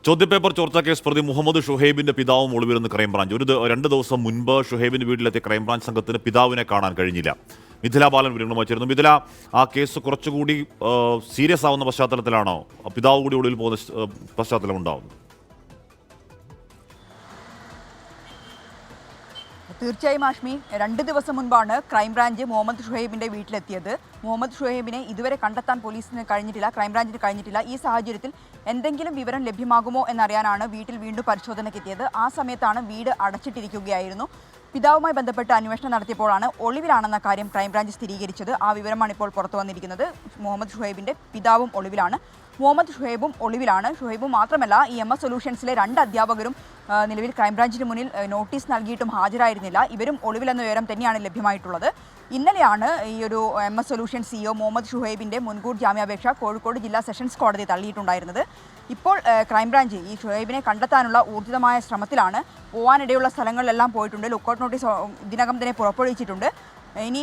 ചോദ്യപേപ്പർ ചോർച്ചാ കേസ് പ്രതി മുഹമ്മദ് ഷുഹൈബിന്റെ പിതാവും ഒളിവിലെന്ന് ക്രൈംബ്രാഞ്ച്. 2 ദിവസം മുൻപ് ഷുഹൈബിന്റെ വീട്ടിലെത്തിയ ക്രൈംബ്രാഞ്ച് സംഘത്തിന് പിതാവിനെ കാണാൻ കഴിഞ്ഞില്ല. മിഥില ബാലൻ വിവരങ്ങളുമായി ചേരുന്നു. മിഥില, ആ കേസ് കുറച്ചുകൂടി സീരിയസ് ആവുന്ന പശ്ചാത്തലത്തിലാണോ പിതാവ് കൂടി ഒളിവിൽ പോകുന്ന പശ്ചാത്തലം ഉണ്ടാവുന്നത്? തീർച്ചയായും ആഷ്മി, 2 ദിവസം മുൻപാണ് ക്രൈംബ്രാഞ്ച് മുഹമ്മദ് ഷുഹൈബിന്റെ വീട്ടിലെത്തിയത്. മുഹമ്മദ് ഷുഹൈബിനെ ഇതുവരെ കണ്ടെത്താൻ പോലീസിന് കഴിഞ്ഞിട്ടില്ല, ക്രൈംബ്രാഞ്ചിന് കഴിഞ്ഞിട്ടില്ല. ഈ സാഹചര്യത്തിൽ എന്തെങ്കിലും വിവരം ലഭ്യമാകുമോ എന്നറിയാനാണ് വീട്ടിൽ വീണ്ടും പരിശോധനയ്ക്കെത്തിയത്. ആ സമയത്താണ് വീട് അടച്ചിട്ടിരിക്കുകയായിരുന്നു. പിതാവുമായി ബന്ധപ്പെട്ട് അന്വേഷണം നടത്തിയപ്പോഴാണ് ഒളിവിലാണെന്ന കാര്യം ക്രൈംബ്രാഞ്ച് സ്ഥിരീകരിച്ചത്. ആ വിവരമാണ് ഇപ്പോൾ പുറത്തു വന്നിരിക്കുന്നത്. മുഹമ്മദ് ഷുഹൈബിന്റെ പിതാവും ഒളിവിലാണ്, മുഹമ്മദ് ഷുഹൈബും ഒളിവിലാണ്. ഷുഹൈബും മാത്രമല്ല, ഈ MS സൊല്യൂഷൻസിലെ 2 അധ്യാപകരും നിലവിൽ ക്രൈംബ്രാഞ്ചിന് മുന്നിൽ നോട്ടീസ് നൽകിയിട്ടും ഹാജരായിരുന്നില്ല. ഇവരും ഒളിവിലെന്ന വിവരം തന്നെയാണ് ലഭ്യമായിട്ടുള്ളത്. ഇന്നലെയാണ് ഈ ഒരു MS സൊല്യൂഷൻ CEO മുഹമ്മദ് ഷുഹൈബിന്റെ മുൻകൂർ ജാമ്യാപേക്ഷ കോഴിക്കോട് ജില്ലാ സെഷൻസ് കോടതി തള്ളിയിട്ടുണ്ടായിരുന്നത്. ഇപ്പോൾ ക്രൈംബ്രാഞ്ച് ഈ ഷുഹൈബിനെ കണ്ടെത്താനുള്ള ഊർജിതമായ ശ്രമത്തിലാണ്. പോകാനിടയുള്ള സ്ഥലങ്ങളിലെല്ലാം പോയിട്ടുണ്ട്. ലുക്കൌട്ട് നോട്ടീസ് ഇതിനകം തന്നെ പുറപ്പെടുവിച്ചിട്ടുണ്ട്. ഇനി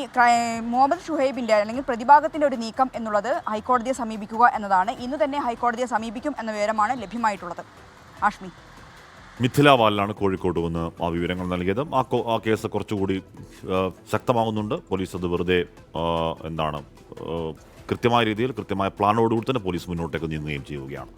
മുഹമ്മദ് ഷുഹൈബിൻ്റെ അല്ലെങ്കിൽ പ്രതിഭാഗത്തിൻ്റെ ഒരു നീക്കം എന്നുള്ളത് ഹൈക്കോടതിയെ സമീപിക്കുക എന്നതാണ്. ഇന്ന് തന്നെ ഹൈക്കോടതിയെ സമീപിക്കും എന്ന വിവരമാണ് ലഭ്യമായിട്ടുള്ളത്. ആഷ്മി, മിഥില ബാലനാണ് കോഴിക്കോട് വന്ന് ആ വിവരങ്ങൾ നൽകിയത്. ആ കേസ് കുറച്ചുകൂടി ശക്തമാകുന്നുണ്ട്. പോലീസ് അത് വെറുതെ കൃത്യമായ രീതിയിൽ കൃത്യമായ പ്ലാനോടുകൂടി തന്നെ പോലീസ് മുന്നോട്ടേക്ക് നീങ്ങുകയും ചെയ്യുകയാണ്.